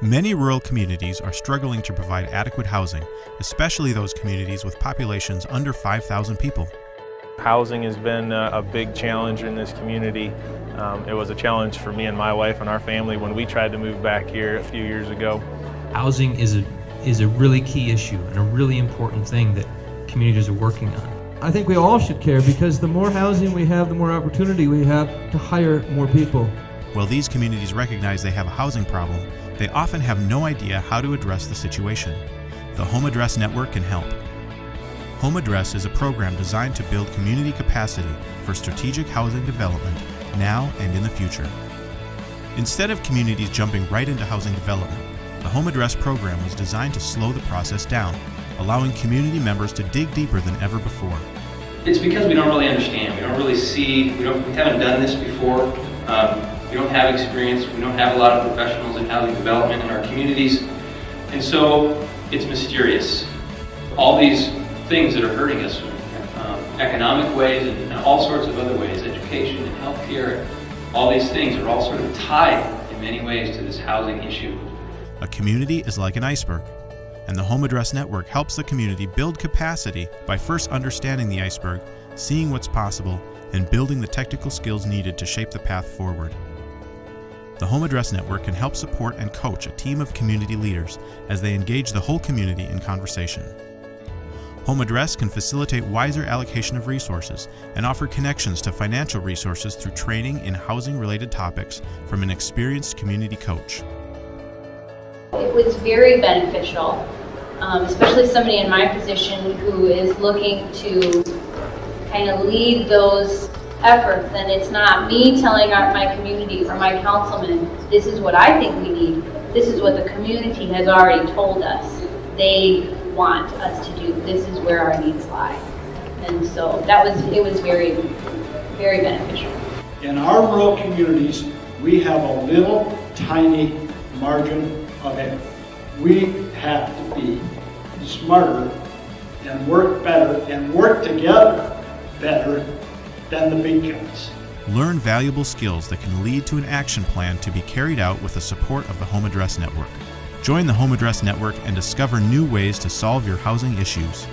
Many rural communities are struggling to provide adequate housing, especially those communities with populations under 5,000 people. Housing has been a big challenge in this community. It was a challenge for me and my wife and our family when we tried to move back here a few years ago. Housing is a really key issue and a really important thing that communities are working on. I think we all should care, because the more housing we have, the more opportunity we have to hire more people. While these communities recognize they have a housing problem, they often have no idea how to address the situation. The Home Address Network can help. Home Address is a program designed to build community capacity for strategic housing development now and in the future. Instead of communities jumping right into housing development, the Home Address program was designed to slow the process down, allowing community members to dig deeper than ever before. It's because we don't really understand, we don't really see, we haven't done this before. We don't have experience, we don't have a lot of professionals in housing development in our communities, and so it's mysterious. All these things that are hurting us, economic ways and all sorts of other ways, education and healthcare, all these things are all sort of tied in many ways to this housing issue. A community is like an iceberg, and the Home Address Network helps the community build capacity by first understanding the iceberg, seeing what's possible, and building the technical skills needed to shape the path forward. The Home Address Network can help support and coach a team of community leaders as they engage the whole community in conversation. Home Address can facilitate wiser allocation of resources and offer connections to financial resources through training in housing-related topics from an experienced community coach. It was very beneficial, especially somebody in my position who is looking to kind of lead those efforts, and it's not me telling my community or my councilman, this is what I think we need. This is what the community has already told us they want us to do. This is where our needs lie. And so it was very, very beneficial. In our rural communities, we have a little tiny margin of error. We have to be smarter and work better and work together better than the big guys. Learn valuable skills that can lead to an action plan to be carried out with the support of the Home Address Network. Join the Home Address Network and discover new ways to solve your housing issues.